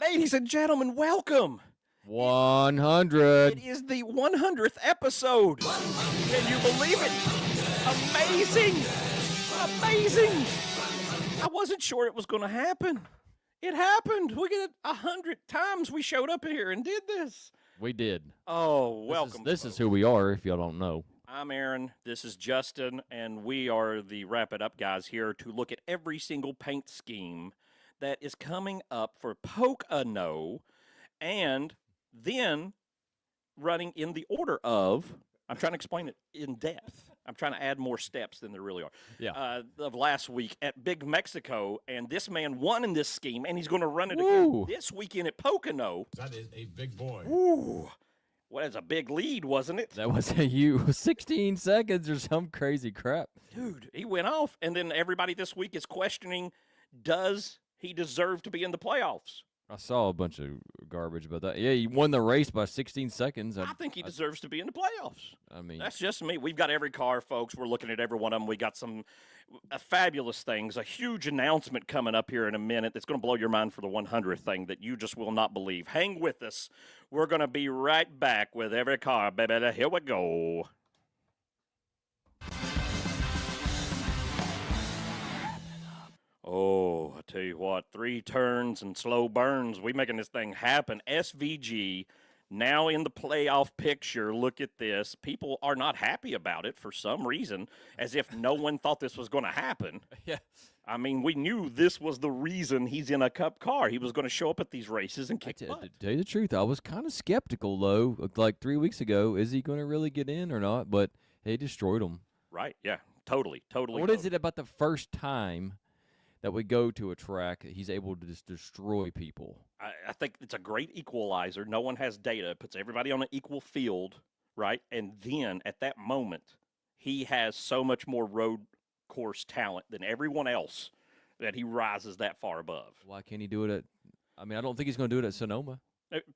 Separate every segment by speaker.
Speaker 1: Ladies and gentlemen, welcome.
Speaker 2: 100.
Speaker 1: It is the 100th episode. Can you believe it? Amazing. Amazing. I wasn't sure it was going to happen. It happened. Look at it. 100 times we showed up here and did this.
Speaker 2: We did.
Speaker 1: Oh, welcome.
Speaker 2: This is who we are, if y'all don't know.
Speaker 1: I'm Aaron. This is Justin, and we are the Wrap It Up guys here to look at every single paint scheme that is coming up for Pocono, and then running in the order of, I'm trying to explain it in depth. I'm trying to add more steps than there really are.
Speaker 2: Yeah.
Speaker 1: Of last week at Big Mexico, and this man won in this scheme, and he's going to run it
Speaker 2: Woo.
Speaker 1: again this weekend at Pocono.
Speaker 3: That is a big boy.
Speaker 1: Ooh. Well, that's a big lead, wasn't it?
Speaker 2: That was you. 16 seconds or some crazy crap.
Speaker 1: Dude, he went off, and then everybody this week is questioning, does he deserve to be in the playoffs?
Speaker 2: I saw a bunch of garbage about that. Yeah, you won the race by 16 seconds.
Speaker 1: I think he deserves to be in the playoffs.
Speaker 2: I mean,
Speaker 1: That's just me. We've got every car, folks. We're looking at every one of them. We got some fabulous things. A huge announcement coming up here in a minute that's going to blow your mind for the 100th thing that you just will not believe. Hang with us. We're going to be right back with every car, baby. Here we go. Oh, I tell you what, 3 turns and slow burns. We making this thing happen. SVG now in the playoff picture. Look at this. People are not happy about it for some reason, as if no one thought this was going to happen.
Speaker 2: yeah.
Speaker 1: I mean, we knew this was the reason he's in a cup car. He was going to show up at these races and kick butt.
Speaker 2: To tell you the truth, I was kind of skeptical, though, like 3 weeks ago. Is he going to really get in or not? But he destroyed him.
Speaker 1: Right, yeah, totally.
Speaker 2: What is it about the first time that we go to a track that he's able to just destroy people?
Speaker 1: I think it's a great equalizer. No one has data. It puts everybody on an equal field, right? And then at that moment, he has so much more road course talent than everyone else that he rises that far above.
Speaker 2: Why can't he do it I don't think he's going to do it at Sonoma.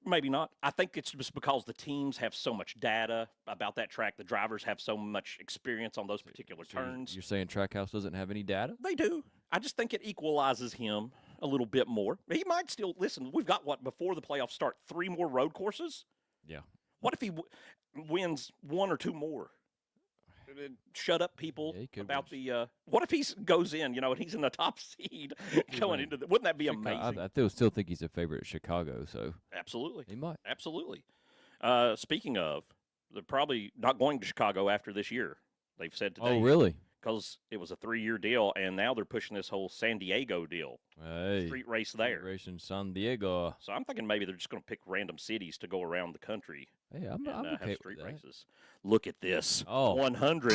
Speaker 1: Maybe not. I think it's just because the teams have so much data about that track. The drivers have so much experience on those particular turns.
Speaker 2: You're saying Trackhouse doesn't have any data?
Speaker 1: They do. I just think it equalizes him a little bit more. He might still listen. We've got before the playoffs start, 3 more road courses.
Speaker 2: Yeah.
Speaker 1: What if he wins 1 or 2 more? Shut up people about the. What if he goes in, and he's in the top seed going into the? Wouldn't that be amazing?
Speaker 2: I still think he's a favorite at Chicago. So
Speaker 1: absolutely,
Speaker 2: he might.
Speaker 1: Absolutely. Speaking of, they're probably not going to Chicago after this year. They've said today.
Speaker 2: Oh, really?
Speaker 1: Because it was a 3-year deal, and now they're pushing this whole San Diego deal.
Speaker 2: Hey,
Speaker 1: street race there.
Speaker 2: Street race in San Diego.
Speaker 1: So I'm thinking maybe they're just going to pick random cities to go around the country.
Speaker 2: Hey, I'm okay
Speaker 1: have street
Speaker 2: with that.
Speaker 1: races. Look at this.
Speaker 2: Oh.
Speaker 1: 100.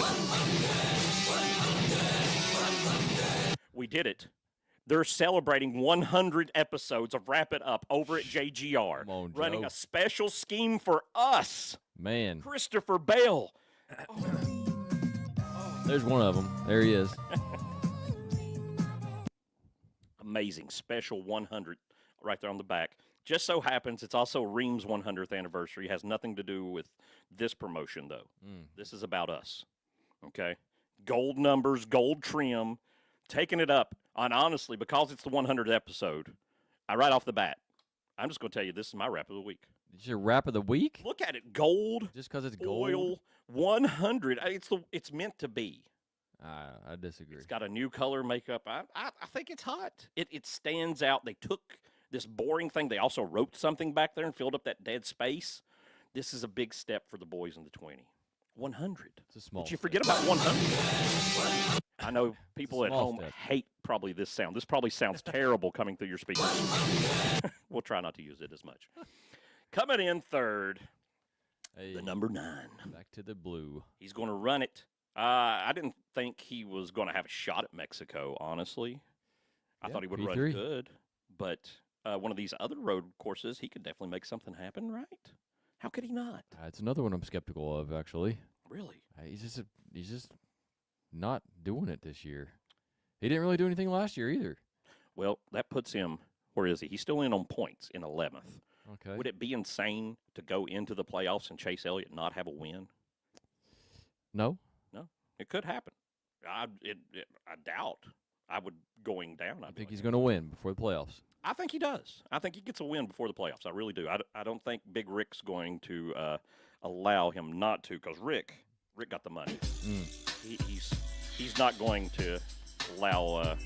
Speaker 1: We did it. They're celebrating 100 episodes of Wrap It Up over at JGR.
Speaker 2: Come on,
Speaker 1: running
Speaker 2: Joe.
Speaker 1: a special scheme for us.
Speaker 2: Man.
Speaker 1: Christopher Bell.
Speaker 2: There's one of them. There he is.
Speaker 1: Amazing. Special 100 right there on the back. Just so happens it's also Ream's 100th anniversary. It has nothing to do with this promotion, though. This is about us. Okay? Gold numbers, gold trim, taking it up. And honestly, because it's the 100th episode, right off the bat, I'm just going to tell you this is my wrap of the week.
Speaker 2: It's your wrap of the week?
Speaker 1: Look at it. Gold.
Speaker 2: Just because it's gold?
Speaker 1: Oil. 100. It's meant to be.
Speaker 2: I disagree.
Speaker 1: It's got a new color makeup. I think it's hot. It stands out. They took this boring thing. They also wrote something back there and filled up that dead space. This is a big step for the boys in the 20. 100.
Speaker 2: It's a small
Speaker 1: Did you
Speaker 2: step.
Speaker 1: forget about 100? I know people at home
Speaker 2: step.
Speaker 1: hate probably this sound. This probably sounds terrible coming through your speakers. We'll try not to use it as much. Coming in third, the number 9.
Speaker 2: Back to the blue.
Speaker 1: He's going to run it. I didn't think he was going to have a shot at Mexico, honestly. I thought he would
Speaker 2: P3.
Speaker 1: run good. But one of these other road courses, he could definitely make something happen, right? How could he not?
Speaker 2: It's another one I'm skeptical of, actually.
Speaker 1: Really?
Speaker 2: He's just not doing it this year. He didn't really do anything last year either.
Speaker 1: Well, that puts him, where is he? He's still in on points in 11th.
Speaker 2: Okay.
Speaker 1: Would it be insane to go into the playoffs and Chase Elliott not have a win?
Speaker 2: No.
Speaker 1: No, it could happen. I doubt. I would going down.
Speaker 2: I think he's going to win before the playoffs.
Speaker 1: I think he does. I think he gets a win before the playoffs. I really do. I don't think Big Rick's going to allow him not to, because Rick got the money. He's not going to allow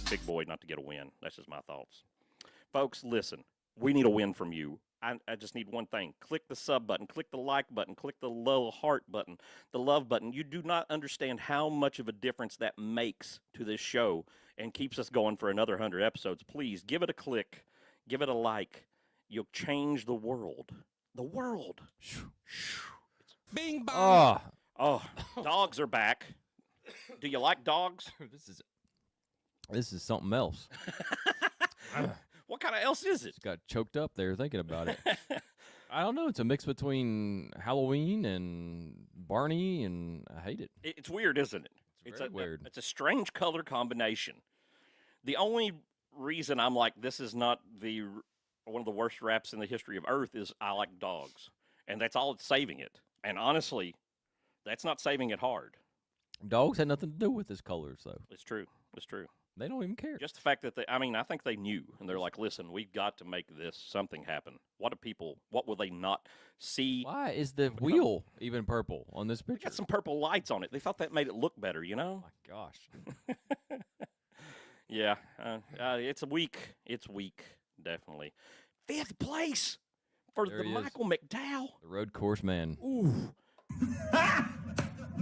Speaker 1: Big Boy not to get a win. That's just my thoughts. Folks, listen. We need a win from you. I just need one thing. Click the sub button. Click the like button. Click the little heart button. The love button. You do not understand how much of a difference that makes to this show and keeps us going for another 100 episodes. Please give it a click. Give it a like. You'll change the world. The world.
Speaker 3: Bing bong.
Speaker 1: Oh, dogs are back. Do you like dogs?
Speaker 2: This is something else.
Speaker 1: What kind of else is it?
Speaker 2: Just got choked up there thinking about it. I don't know. It's a mix between Halloween and Barney, and I hate it.
Speaker 1: It's weird, isn't it?
Speaker 2: It's very weird.
Speaker 1: It's a strange color combination. The only reason I'm like, this is not one of the worst raps in the history of Earth is I like dogs. And that's all it's saving it. And honestly, that's not saving it hard.
Speaker 2: Dogs had nothing to do with his colors, though.
Speaker 1: It's true. It's true.
Speaker 2: They don't even care.
Speaker 1: Just the fact that I think they knew, and they're like, listen, we've got to make something happen. What will they not see?
Speaker 2: Why is the wheel even purple on this picture?
Speaker 1: Got some purple lights on it. They thought that made it look better, you know?
Speaker 2: Oh, my gosh.
Speaker 1: Yeah, it's weak. It's weak, definitely. 5th place for the Michael McDowell.
Speaker 2: The road course man.
Speaker 1: Ooh.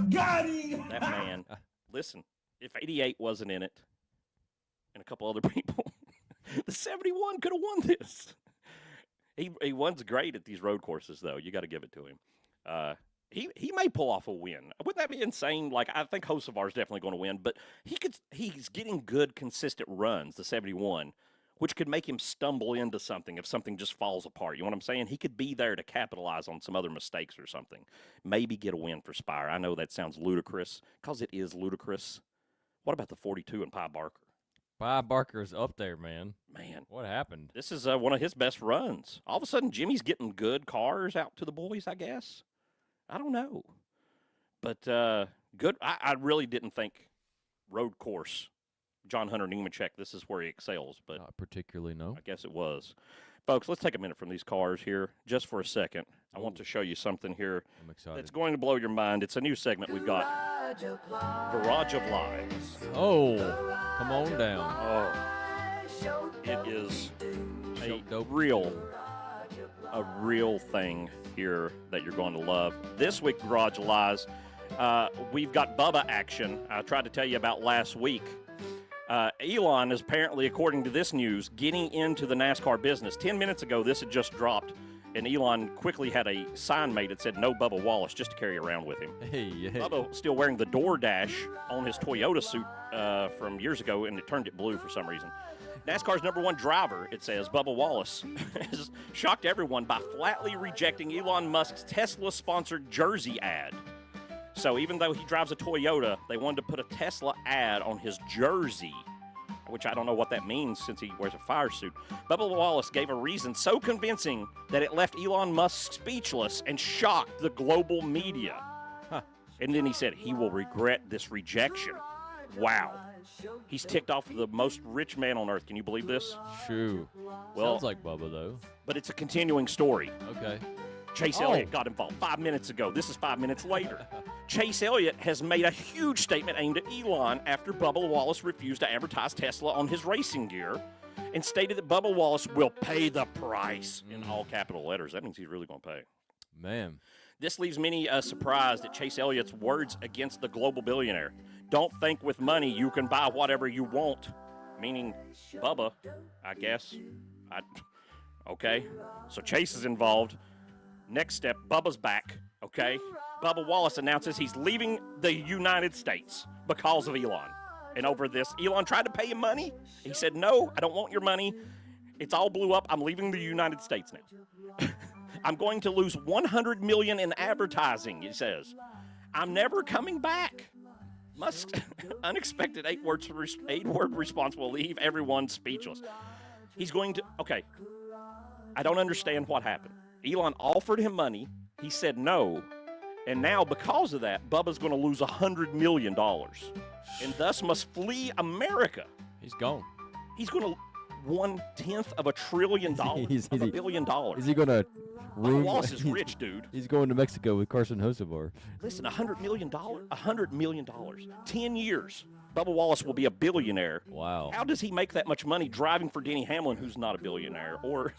Speaker 3: Got him.
Speaker 1: That man. Listen, if 88 wasn't in it, and a couple other people, the 71 could have won this. He wins great at these road courses, though. You got to give it to him. He may pull off a win. Wouldn't that be insane? Like, I think Hocevar's definitely going to win, but he's getting good, consistent runs, the 71, which could make him stumble into something if something just falls apart. You know what I'm saying? He could be there to capitalize on some other mistakes or something. Maybe get a win for Spire. I know that sounds ludicrous, because it is ludicrous. What about the 42 and Pie Barker?
Speaker 2: Pie Barker's up there, man.
Speaker 1: Man.
Speaker 2: What happened?
Speaker 1: This is one of his best runs. All of a sudden, Jimmy's getting good cars out to the boys, I guess. I don't know. But good. I really didn't think road course, John Hunter Nemechek, this is where he excels. But
Speaker 2: not particularly, no.
Speaker 1: I guess it was. Folks, let's take a minute from these cars here just for a second. I want to show you something here
Speaker 2: I'm excited.
Speaker 1: that's going to blow your mind. It's a new segment we've got. Garage of Lies.
Speaker 2: Oh, come on down.
Speaker 1: Oh, it is a
Speaker 2: dope.
Speaker 1: real thing here that you're going to love. This week, Garage of Lies, we've got Bubba action. I tried to tell you about last week. Elon is apparently, according to this news, getting into the NASCAR business. 10 minutes ago, this had just dropped, and Elon quickly had a sign made that said, "No Bubba Wallace," just to carry around with him.
Speaker 2: Hey.
Speaker 1: Bubba still wearing the DoorDash on his Toyota suit from years ago, and it turned it blue for some reason. NASCAR's #1 driver, it says, Bubba Wallace, has shocked everyone by flatly rejecting Elon Musk's Tesla-sponsored Jersey ad. So even though he drives a Toyota, they wanted to put a Tesla ad on his jersey, which I don't know what that means since he wears a fire suit. Bubba Wallace gave a reason so convincing that it left Elon Musk speechless and shocked the global media. And then he said he will regret this rejection. Wow. He's ticked off the most rich man on earth. Can you believe this?
Speaker 2: Shoo.
Speaker 1: Well,
Speaker 2: sounds like Bubba, though.
Speaker 1: But it's a continuing story.
Speaker 2: Okay.
Speaker 1: Chase Elliott got involved 5 minutes ago. This is 5 minutes later. Chase Elliott has made a huge statement aimed at Elon after Bubba Wallace refused to advertise Tesla on his racing gear and stated that Bubba Wallace will pay the price in all capital letters. That means he's really going to pay.
Speaker 2: Man.
Speaker 1: This leaves many surprised at Chase Elliott's words against the global billionaire. Don't think with money you can buy whatever you want. Meaning Bubba, I guess. Okay. So Chase is involved. Next step, Bubba's back, okay? Bubba Wallace announces he's leaving the United States because of Elon. And over this, Elon tried to pay him money. He said, "No, I don't want your money. It's all blew up. I'm leaving the United States now." I'm going to lose $100 million in advertising, he says. I'm never coming back. Musk's unexpected eight-word response will leave everyone speechless. He's going to, okay, I don't understand what happened. Elon offered him money. He said no. And now, because of that, Bubba's going to lose $100 million and thus must flee America.
Speaker 2: He's gone.
Speaker 1: He's going to $1/10 of $1 trillion, of $1 billion.
Speaker 2: Is he going to
Speaker 1: Bubba Wallace is rich, dude.
Speaker 2: He's going to Mexico with Carson Hocevar.
Speaker 1: Listen, $100 million, $100 million, 10 years. Bubba Wallace will be a billionaire.
Speaker 2: Wow.
Speaker 1: How does he make that much money driving for Denny Hamlin, who's not a billionaire? Or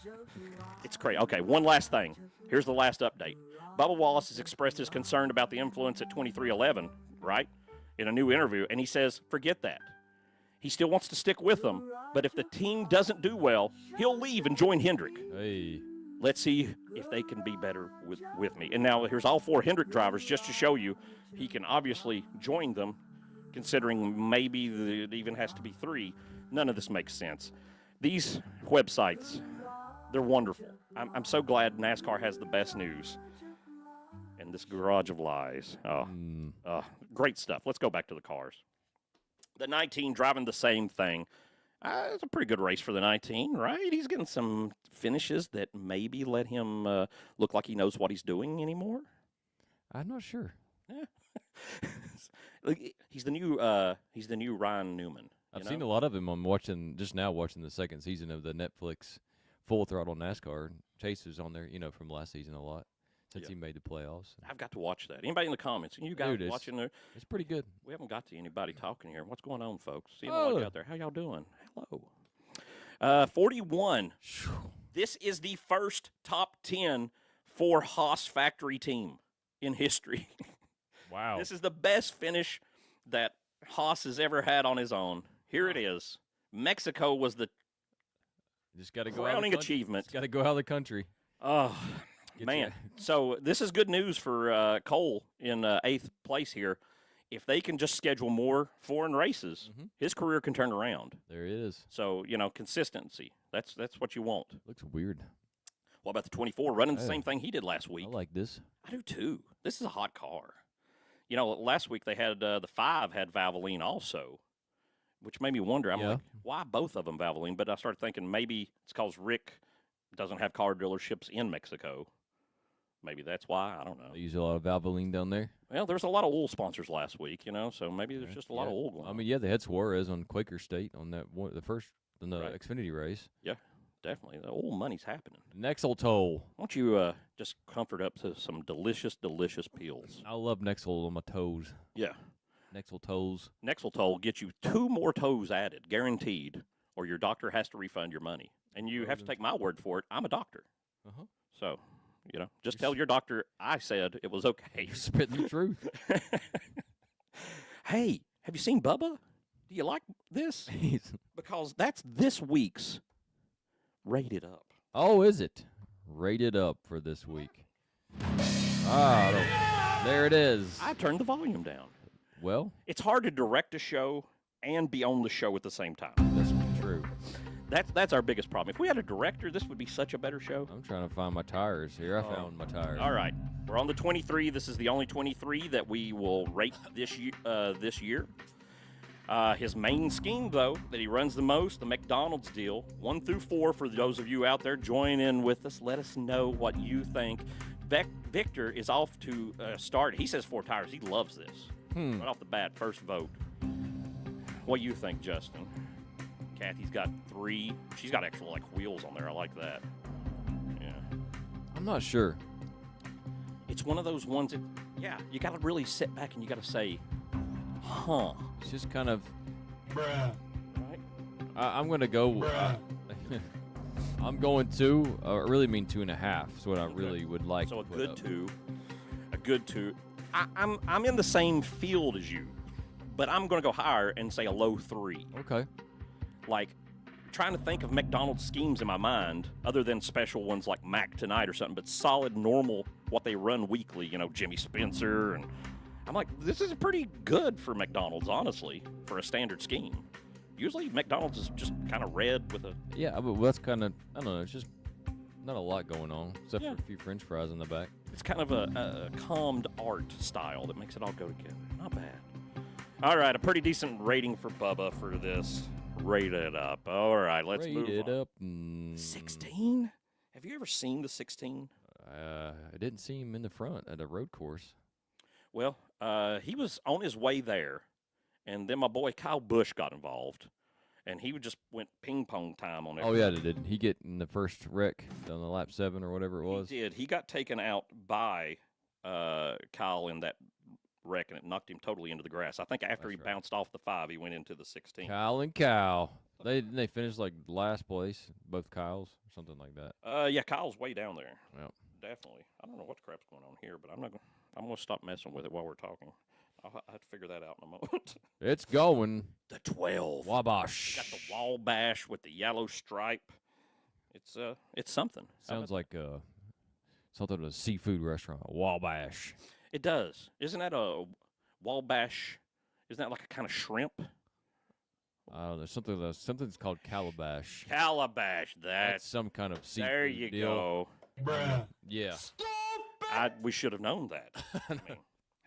Speaker 1: it's crazy. Okay, one last thing. Here's the last update. Bubba Wallace has expressed his concern about the influence at 2311, right, in a new interview, and he says, forget that. He still wants to stick with them, but if the team doesn't do well, he'll leave and join Hendrick.
Speaker 2: Hey.
Speaker 1: Let's see if they can be better with me. And now here's all 4 Hendrick drivers just to show you he can obviously join them, considering maybe it even has to be 3. None of this makes sense. These websites, they're wonderful. I'm so glad NASCAR has the best news. And this garage of lies. Great stuff. Let's go back to the cars. The 19 driving the same thing. It's a pretty good race for the 19, right? He's getting some finishes that maybe let him look like he knows what he's doing anymore.
Speaker 2: I'm not sure.
Speaker 1: He's the new Ryan Newman.
Speaker 2: I've seen a lot of him. I'm watching the second season of the Netflix Full Throttle NASCAR. Chase is on there, from last season a lot. Since he made the playoffs.
Speaker 1: I've got to watch that. Anybody in the comments? You guys watching there?
Speaker 2: It's pretty good.
Speaker 1: We haven't got to anybody talking here. What's going on, folks? See anybody out there? How y'all doing? Hello. 41. This is the first top 10 for Haas factory team in history.
Speaker 2: Wow.
Speaker 1: This is the best finish that Haas has ever had on his own. Here it is. Mexico was the crowning achievement.
Speaker 2: Just got to go out of the country.
Speaker 1: Oh, man. So this is good news for Cole in 8th place here. If they can just schedule more foreign races, his career can turn around.
Speaker 2: There it is.
Speaker 1: So, consistency. That's what you want.
Speaker 2: Looks weird.
Speaker 1: What about the 24 running the same thing he did last week?
Speaker 2: I like this.
Speaker 1: I do too. This is a hot car. Last week they had the 5 had Valvoline also, which made me wonder. I'm like, why both of them Valvoline? But I started thinking maybe it's because Rick doesn't have car dealerships in Mexico. Maybe that's why. I don't know.
Speaker 2: They use a lot of Valvoline down there.
Speaker 1: Well, there's a lot of oil sponsors last week, so maybe there's just a lot of oil going on.
Speaker 2: They had Suarez on Quaker State on that the first in the Xfinity race.
Speaker 1: Yeah, definitely. The oil money's happening.
Speaker 2: Nexel Toll.
Speaker 1: Why don't you just comfort up to some delicious, delicious peels?
Speaker 2: I love Nexel on my toes.
Speaker 1: Yeah.
Speaker 2: Nexel toes.
Speaker 1: Nexel Toll gets you 2 more toes added, guaranteed, or your doctor has to refund your money. And you have to take my word for it. I'm a doctor. So... just tell your doctor I said it was okay.
Speaker 2: You're spitting the truth.
Speaker 1: Hey, have you seen Bubba? Do you like this? Because that's this week's Rated Up.
Speaker 2: Oh, is it? Rated Up for this week. There it is.
Speaker 1: I turned the volume down.
Speaker 2: Well,
Speaker 1: it's hard to direct a show and be on the show at the same time.
Speaker 2: That's true.
Speaker 1: That's our biggest problem. If we had a director, this would be such a better show.
Speaker 2: I'm trying to find my tires here. I found my tires.
Speaker 1: All right. We're on the 23. This is the only 23 that we will rate this year. His main scheme, though, that he runs the most, the McDonald's deal, 1 through 4, for those of you out there, join in with us. Let us know what you think. Victor is off to start. He says 4 tires. He loves this. Right off the bat, first vote. What do you think, Justin? Kathy's got 3. She's got actual wheels on there. I like that. Yeah.
Speaker 2: I'm not sure.
Speaker 1: It's one of those ones that, you got to really sit back and you got to say, huh.
Speaker 2: It's just kind of.
Speaker 3: Bruh.
Speaker 1: Right?
Speaker 2: I'm going to go. I'm going 2. I really mean 2.5. Is what I really would like.
Speaker 1: So
Speaker 2: a
Speaker 1: good 2. A good 2. I'm in the same field as you, but I'm going to go higher and say a low 3.
Speaker 2: Okay.
Speaker 1: Trying to think of McDonald's schemes in my mind, other than special ones like Mac Tonight or something, but solid, normal, what they run weekly, Jimmy Spencer. And I'm like, this is pretty good for McDonald's, honestly, for a standard scheme. Usually McDonald's is just kind of red with a...
Speaker 2: Yeah, but that's kind of, I don't know, it's just not a lot going on, except for a few French fries in the back.
Speaker 1: It's kind of a calmed art style that makes it all go together. Not bad. All right, a pretty decent rating for Bubba for this. Rated Up. All right, let's move on.
Speaker 2: Rated Up.
Speaker 1: 16? Have you ever seen the 16?
Speaker 2: I didn't see him in the front at a road course.
Speaker 1: Well, he was on his way there, and then my boy Kyle Busch got involved, and he just went ping pong time on
Speaker 2: Oh
Speaker 1: everything.
Speaker 2: yeah, did he get in the first wreck on the lap 7 or whatever it was?
Speaker 1: He did. He got taken out by Kyle in that wreck, and it knocked him totally into the grass. I think after
Speaker 2: That's
Speaker 1: he
Speaker 2: right.
Speaker 1: bounced off the 5, he went into the 16.
Speaker 2: Kyle and Kyle. They finished like last place, both Kyles, or something like that.
Speaker 1: Yeah, Kyle's way down there.
Speaker 2: Yep.
Speaker 1: Definitely. I don't know what crap's going on here, but I'm not. I'm gonna stop messing with it while we're talking. I'll have to figure that out in a moment.
Speaker 2: It's going.
Speaker 1: The 12.
Speaker 2: Wabash.
Speaker 1: Got the Wabash with the yellow stripe. It's something.
Speaker 2: Sounds like something at a seafood restaurant. Wabash.
Speaker 1: It does. Isn't that a Wabash? Isn't that like a kind of shrimp?
Speaker 2: There's something's called calabash.
Speaker 1: Calabash.
Speaker 2: That's
Speaker 1: That's
Speaker 2: some kind of seafood
Speaker 1: there you
Speaker 2: deal.
Speaker 1: go.
Speaker 2: Yeah.
Speaker 1: We should have known that. I mean,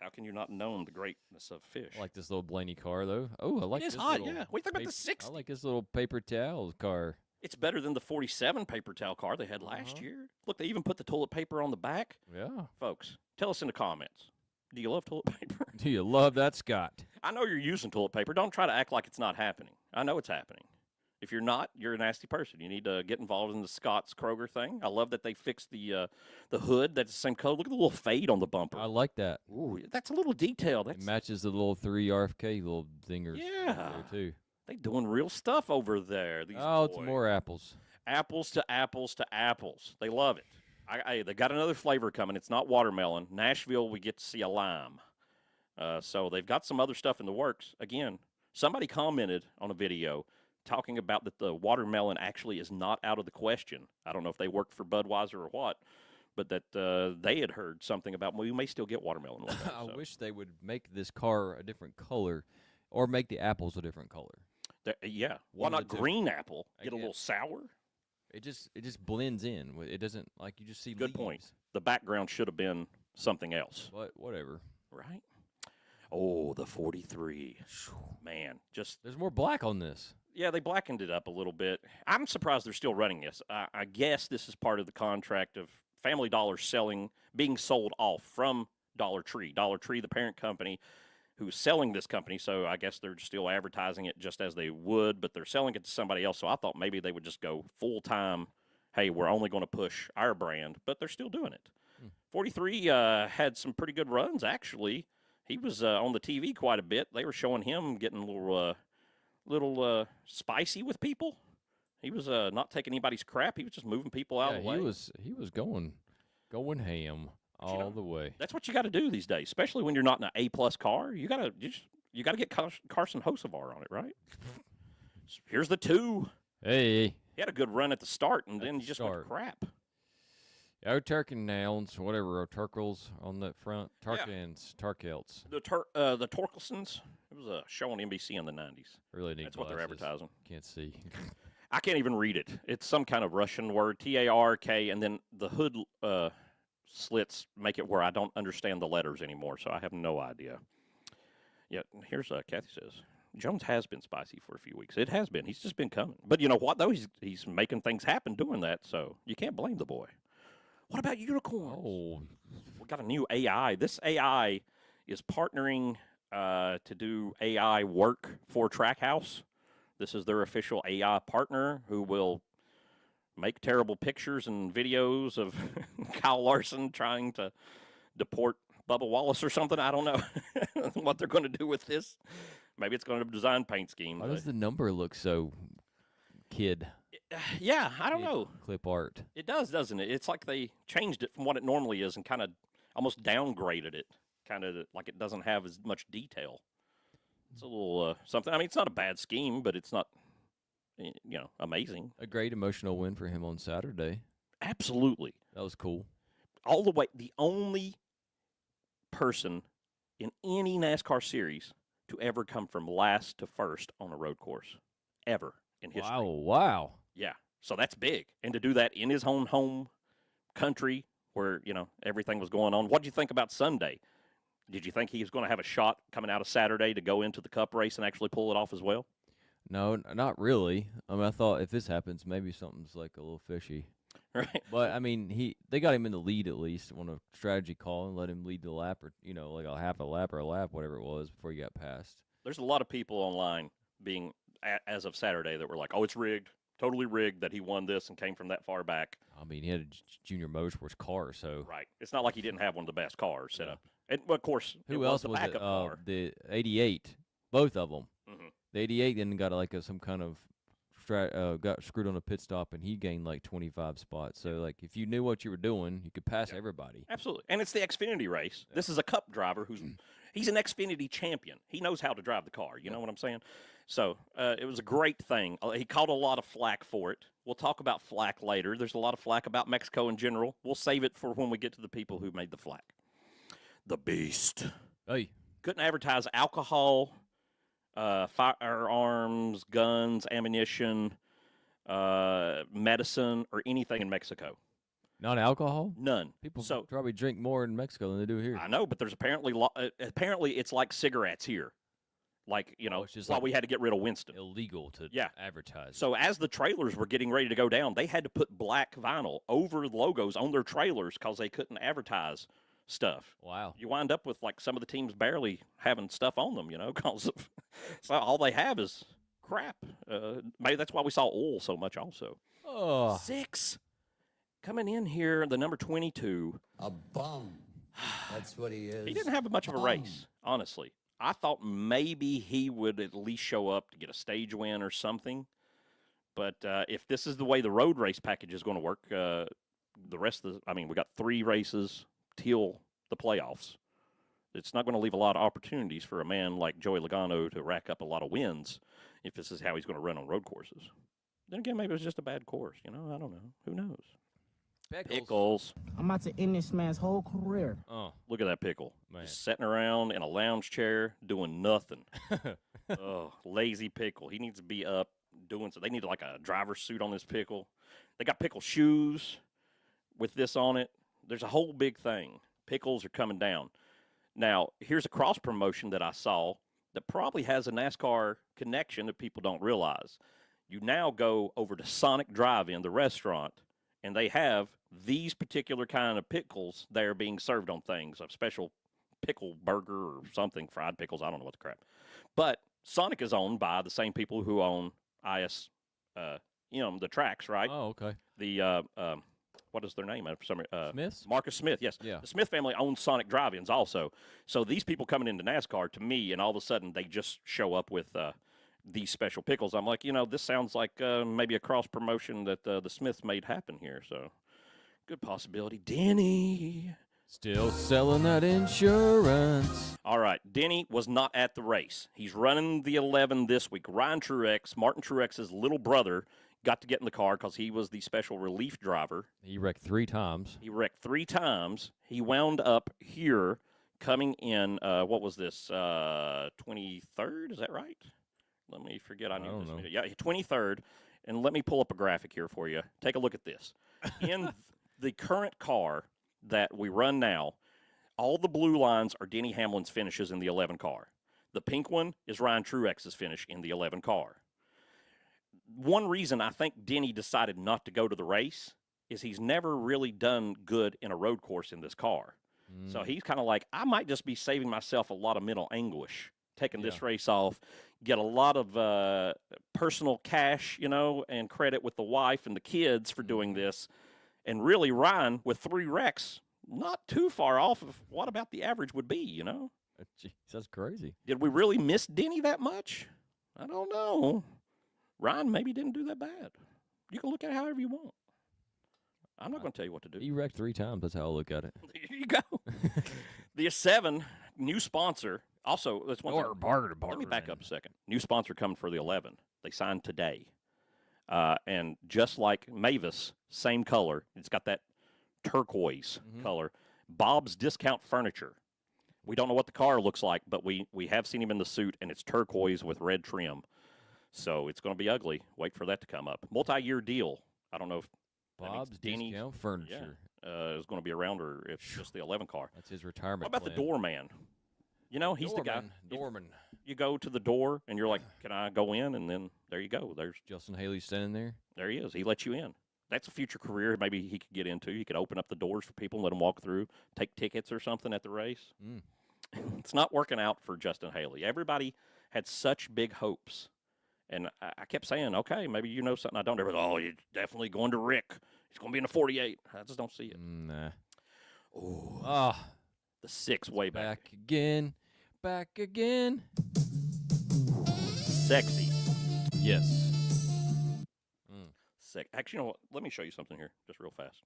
Speaker 1: how can you not know the greatness of fish?
Speaker 2: I like this little Blaney car though. Oh, I like
Speaker 1: it is
Speaker 2: this
Speaker 1: hot.
Speaker 2: little
Speaker 1: Yeah. What do you think about the
Speaker 2: I
Speaker 1: 60?
Speaker 2: like this little paper towel car.
Speaker 1: It's better than the 47 paper towel car they had last year. Look, they even put the toilet paper on the back.
Speaker 2: Yeah.
Speaker 1: Folks, tell us in the comments. Do you love toilet paper?
Speaker 2: Do you love that, Scott?
Speaker 1: I know you're using toilet paper. Don't try to act like it's not happening. I know it's happening. If you're not, you're a nasty person. You need to get involved in the Scott's Kroger thing. I love that they fixed the hood. That's the same color. Look at the little fade on the bumper.
Speaker 2: I like that.
Speaker 1: Ooh, that's a little detail.
Speaker 2: It
Speaker 1: That's
Speaker 2: matches the little 3 RFK little dingers.
Speaker 1: Yeah.
Speaker 2: There too.
Speaker 1: they doing real stuff over there. These
Speaker 2: Oh, it's
Speaker 1: boys.
Speaker 2: more apples.
Speaker 1: Apples to apples to apples. They love it. They got another flavor coming. It's not watermelon. Nashville, we get to see a lime. So they've got some other stuff in the works. Again, somebody commented on a video talking about that the watermelon actually is not out of the question. I don't know if they worked for Budweiser or what, but that they had heard something about, well, we may still get watermelon one day.
Speaker 2: I
Speaker 1: So
Speaker 2: wish they would make this car a different color, or make the apples a different color.
Speaker 1: yeah. Why
Speaker 2: One of
Speaker 1: not
Speaker 2: the two.
Speaker 1: green apple? Get a
Speaker 2: Yeah.
Speaker 1: little sour?
Speaker 2: It just blends in. It doesn't like you just see.
Speaker 1: Good
Speaker 2: leaves.
Speaker 1: point. The background should have been something else.
Speaker 2: But whatever.
Speaker 1: Right? Oh, the 43. Man, just,
Speaker 2: There's more black on this.
Speaker 1: yeah, they blackened it up a little bit. I'm surprised they're still running this. I guess this is part of the contract of Family Dollar being sold off from Dollar Tree. Dollar Tree, the parent company, who's selling this company. So I guess they're still advertising it just as they would, but they're selling it to somebody else. So I thought maybe they would just go full time. Hey, we're only going to push our brand, but they're still doing it. 43 had some pretty good runs, actually. He was on the TV quite a bit. They were showing him getting a little spicy with people. He was not taking anybody's crap. He was just moving people out of the way.
Speaker 2: He was going ham all the way.
Speaker 1: That's what you got to do these days, especially when you're not in an A+ car. You got to get Carson Hocevar on it, right? Here's the 2.
Speaker 2: Hey,
Speaker 1: He had a good run at the start, and
Speaker 2: At
Speaker 1: then
Speaker 2: the
Speaker 1: he just went to
Speaker 2: start.
Speaker 1: crap.
Speaker 2: Turkin nouns, whatever, Turkles on that front, Tarkans, Tarkelts.
Speaker 1: The Torkelsons. It was a show on NBC in the 90s.
Speaker 2: Really neat.
Speaker 1: That's what they're advertising.
Speaker 2: Can't see.
Speaker 1: I can't even read it. It's some kind of Russian word, TARK, and then the hood slits make it where I don't understand the letters anymore, so I have no idea. Yeah, here's Kathy says, Jones has been spicy for a few weeks. It has been. He's just been coming. But you know what, though? He's making things happen doing that, so you can't blame the boy. What about unicorns?
Speaker 2: Oh,
Speaker 1: We got a new AI. This AI is partnering to do AI work for Trackhouse. This is their official AI partner who will make terrible pictures and videos of Kyle Larson trying to deport Bubba Wallace or something. I don't know what they're going to do with this. Maybe it's going to design paint schemes.
Speaker 2: why does the number look so kid?
Speaker 1: Yeah, I don't
Speaker 2: kid
Speaker 1: know.
Speaker 2: Clip art.
Speaker 1: It does, doesn't it? It's like they changed it from what it normally is and kind of almost downgraded it, kind of like it doesn't have as much detail. It's a little something. I mean, it's not a bad scheme, but it's not, amazing.
Speaker 2: A great emotional win for him on Saturday.
Speaker 1: Absolutely.
Speaker 2: That was cool.
Speaker 1: All the way, the only person in any NASCAR series to ever come from last to first on a road course, ever in history.
Speaker 2: Wow.
Speaker 1: Yeah. So that's big. And to do that in his own home country where, everything was going on. What did you think about Sunday? Did you think he was going to have a shot coming out of Saturday to go into the Cup race and actually pull it off as well?
Speaker 2: No, not really. I mean, I thought if this happens, maybe something's like a little fishy.
Speaker 1: right?
Speaker 2: But I mean, they got him in the lead at least on a strategy call and let him lead the lap, or like a half a lap or a lap, whatever it was, before he got passed.
Speaker 1: There's a lot of people online being as of Saturday that were like, "Oh, it's rigged, totally rigged that he won this and came from that far back."
Speaker 2: I mean, he had a Junior Motorsports car, so
Speaker 1: Right. It's not like he didn't have one of the best cars set
Speaker 2: Yeah.
Speaker 1: up. And of course,
Speaker 2: who
Speaker 1: it
Speaker 2: else
Speaker 1: the
Speaker 2: was it?
Speaker 1: backup car.
Speaker 2: The '88, both of them.
Speaker 1: hmm
Speaker 2: The '88 then got some kind of got screwed on a pit stop, and he gained like 25 spots. So like, if you knew what you were doing, you could pass everybody.
Speaker 1: Absolutely. And it's the Xfinity race. This is a Cup driver he's an Xfinity champion. He knows how to drive the car. You know what I'm saying? So it was a great thing. He caught a lot of flack for it. We'll talk about flack later. There's a lot of flack about Mexico in general. We'll save it for when we get to the people who made the flack. The Beast.
Speaker 2: Hey,
Speaker 1: Couldn't advertise alcohol, firearms, guns, ammunition, medicine, or anything in Mexico.
Speaker 2: not alcohol.
Speaker 1: None.
Speaker 2: People
Speaker 1: So
Speaker 2: probably drink more in Mexico than they do here.
Speaker 1: I know, but there's apparently apparently it's like cigarettes here. Like,
Speaker 2: it's just
Speaker 1: why
Speaker 2: like
Speaker 1: we had to get rid of Winston.
Speaker 2: illegal to
Speaker 1: Yeah.
Speaker 2: advertise.
Speaker 1: So as the trailers were getting ready to go down, they had to put black vinyl over the logos on their trailers because they couldn't advertise stuff.
Speaker 2: Wow.
Speaker 1: You wind up with like some of the teams barely having stuff on them, because so all they have is crap. Maybe that's why we saw oil so much also.
Speaker 2: Oh,
Speaker 1: 6 coming in here, the number 22.
Speaker 4: A bum. That's what he is.
Speaker 1: He didn't have much of a race, honestly. I thought maybe he would at least show up to get a stage win or something. But if this is the way the road race package is going to work, the rest of we got 3 races till the playoffs. It's not going to leave a lot of opportunities for a man like Joey Logano to rack up a lot of wins if this is how he's going to run on road courses. Then again, maybe it was just a bad course. I don't know. Who knows? Pickles.
Speaker 5: I'm about to end this man's whole career.
Speaker 2: Oh,
Speaker 1: Look at that pickle.
Speaker 2: man.
Speaker 1: Just sitting around in a lounge chair doing nothing. Oh, lazy pickle. He needs to be up doing so. They need like a driver's suit on this pickle. They got pickle shoes with this on it. There's a whole big thing. Pickles are coming down. Now, here's a cross promotion that I saw that probably has a NASCAR connection that people don't realize. You now go over to Sonic Drive-In, the restaurant, and they have these particular kind of pickles there being served on things, a special pickle burger or something, fried pickles, I don't know what the crap. But Sonic is owned by the same people who own the tracks, right?
Speaker 2: Oh, okay.
Speaker 1: The, what is their name?
Speaker 2: Smiths?
Speaker 1: Marcus Smith, yes.
Speaker 2: Yeah.
Speaker 1: The Smith family owns Sonic Drive-Ins also. So these people coming into NASCAR, to me, and all of a sudden they just show up with these special pickles. I'm like, this sounds like maybe a cross promotion that the Smiths made happen here. So good possibility. Denny.
Speaker 2: Still selling that insurance.
Speaker 1: All right. Denny was not at the race. He's running the 11 this week. Ryan Truex, Martin Truex's little brother, got to get in the car because he was the special relief driver.
Speaker 2: He wrecked 3 times.
Speaker 1: He wrecked 3 times. He wound up here coming in, what was this, 23rd? Is that right? Let me forget. I knew
Speaker 2: don't
Speaker 1: this
Speaker 2: know.
Speaker 1: video. Yeah, 23rd. And let me pull up a graphic here for you. Take a look at this. In the current car that we run now, all the blue lines are Denny Hamlin's finishes in the 11 car. The pink one is Ryan Truex's finish in the 11 car. One reason I think Denny decided not to go to the race is he's never really done good in a road course in this car. So he's kind of like, I might just be saving myself a lot of mental anguish taking this race off, get a lot of personal cash, and credit with the wife and the kids for doing this. And really, Ryan, with 3 wrecks, not too far off of what about the average would be,
Speaker 2: Jeez, that's crazy.
Speaker 1: Did we really miss Denny that much? I don't know. Ryan maybe didn't do that bad. You can look at it however you want. I'm not going to tell you what to do.
Speaker 2: He wrecked 3 times. That's how I look at it.
Speaker 1: There you go. The 7, new sponsor. Also, that's one thing. Let me back up a second. New sponsor coming for the 11. They signed today. And just like Mavis, same color. It's got that turquoise color. Bob's Discount Furniture. We don't know what the car looks like, but we have seen him in the suit, and it's turquoise with red trim. So it's going to be ugly. Wait for that to come up. Multi-year deal. I don't know if
Speaker 2: Bob's
Speaker 1: Denny
Speaker 2: Discount Furniture.
Speaker 1: is going to be around or if it's just the 11 car.
Speaker 2: That's his retirement
Speaker 1: What about the doorman? He's the guy.
Speaker 2: Doorman.
Speaker 1: You go to the door, and you're like, can I go in? And then there you go. There's
Speaker 2: Justin Haley standing there.
Speaker 1: There he is. He lets you in. that's a future career maybe he could get into. He could open up the doors for people and let them walk through, take tickets or something at the race.
Speaker 2: Mm.
Speaker 1: It's not working out for Justin Haley. Everybody had such big hopes. And I kept saying, okay, maybe you know something I don't. Everybody, oh, you're definitely going to Rick. He's going to be in the 48. I just don't see it.
Speaker 2: Nah.
Speaker 1: Oh,
Speaker 2: Ah,
Speaker 1: the 6 way back.
Speaker 2: Back again.
Speaker 1: Sexy.
Speaker 2: Yes.
Speaker 1: Actually, you know what? Let me show you something here, just real fast.